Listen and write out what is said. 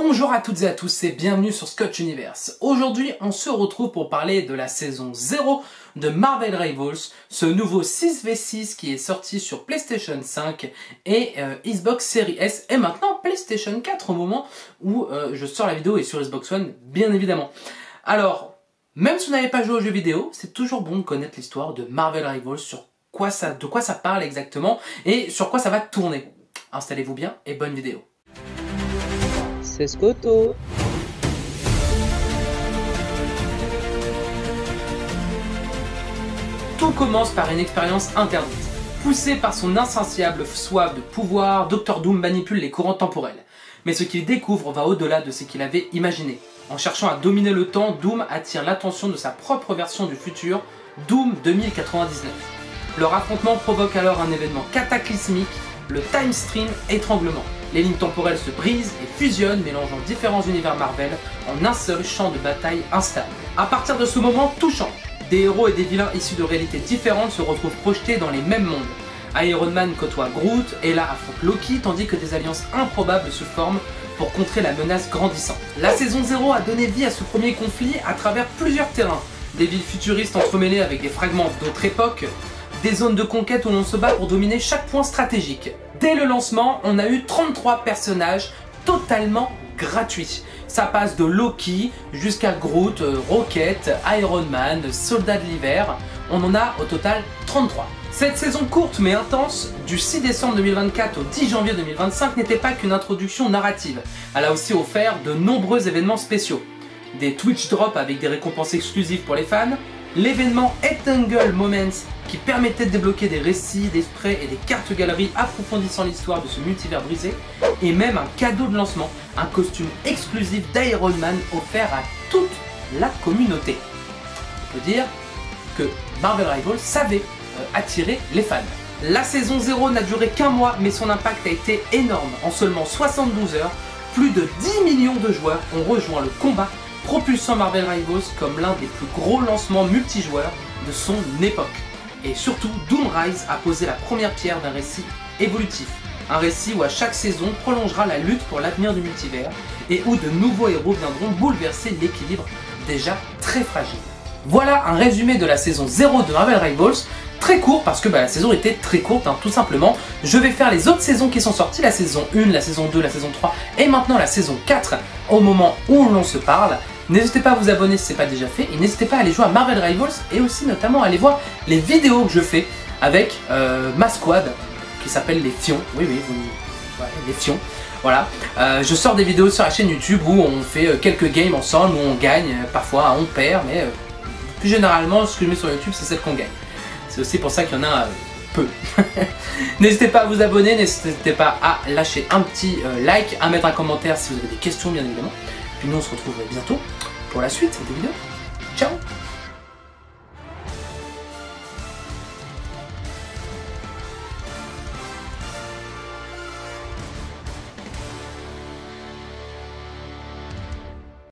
Bonjour à toutes et à tous et bienvenue sur Scotch Universe. Aujourd'hui, on se retrouve pour parler de la saison 0 de Marvel Rivals, ce nouveau 6v6 qui est sorti sur PlayStation 5 et Xbox Series S et maintenant PlayStation 4 au moment où je sors la vidéo et sur Xbox One, bien évidemment. Alors, même si vous n'avez pas joué aux jeux vidéo, c'est toujours bon de connaître l'histoire de Marvel Rivals, de quoi ça parle exactement et sur quoi ça va tourner. Installez-vous bien et bonne vidéo. C'est Scoto. Tout commence par une expérience interdite. Poussé par son insatiable soif de pouvoir, Dr Doom manipule les courants temporels. Mais ce qu'il découvre va au-delà de ce qu'il avait imaginé. En cherchant à dominer le temps, Doom attire l'attention de sa propre version du futur, Doom 2099. Leur affrontement provoque alors un événement cataclysmique, le Time Stream étranglement. Les lignes temporelles se brisent et fusionnent, mélangeant différents univers Marvel en un seul champ de bataille instable. À partir de ce moment, tout change. Des héros et des vilains issus de réalités différentes se retrouvent projetés dans les mêmes mondes. Iron Man côtoie Groot, Hela affronte Loki, tandis que des alliances improbables se forment pour contrer la menace grandissante. La saison 0 a donné vie à ce premier conflit à travers plusieurs terrains. Des villes futuristes entremêlées avec des fragments d'autres époques, des zones de conquête où l'on se bat pour dominer chaque point stratégique. Dès le lancement, on a eu 33 personnages totalement gratuits. Ça passe de Loki jusqu'à Groot, Rocket, Iron Man, Soldat de l'hiver. On en a au total 33. Cette saison courte mais intense, du 6 décembre 2024 au 10 janvier 2025, n'était pas qu'une introduction narrative. Elle a aussi offert de nombreux événements spéciaux. Des Twitch Drops avec des récompenses exclusives pour les fans, l'événement Entangle Moments qui permettait de débloquer des récits, des sprays et des cartes galeries approfondissant l'histoire de ce multivers brisé, et même un cadeau de lancement, un costume exclusif d'Iron Man offert à toute la communauté. On peut dire que Marvel Rivals savait attirer les fans. La saison 0 n'a duré qu'un mois, mais son impact a été énorme. En seulement 72 heures, plus de 10 millions de joueurs ont rejoint le combat, propulsant Marvel Rivals comme l'un des plus gros lancements multijoueurs de son époque. Et surtout, Doom Rise a posé la première pierre d'un récit évolutif. Un récit où à chaque saison prolongera la lutte pour l'avenir du multivers et où de nouveaux héros viendront bouleverser l'équilibre déjà très fragile. Voilà un résumé de la saison 0 de Marvel Rivals. Très court parce que la saison était très courte, tout simplement. Je vais faire les autres saisons qui sont sorties, la saison 1, la saison 2, la saison 3 et maintenant la saison 4 au moment où l'on se parle. N'hésitez pas à vous abonner si ce n'est pas déjà fait et n'hésitez pas à aller jouer à Marvel Rivals et aussi notamment à aller voir les vidéos que je fais avec ma squad qui s'appelle les Fions. Oui, les Fions. Voilà, je sors des vidéos sur la chaîne YouTube où on fait quelques games ensemble, où on gagne, parfois on perd, mais plus généralement ce que je mets sur YouTube c'est celle qu'on gagne. C'est aussi pour ça qu'il y en a peu. N'hésitez pas à vous abonner, n'hésitez pas à lâcher un petit like, à mettre un commentaire si vous avez des questions bien évidemment. Puis nous on se retrouve bientôt pour la suite des vidéos. Ciao!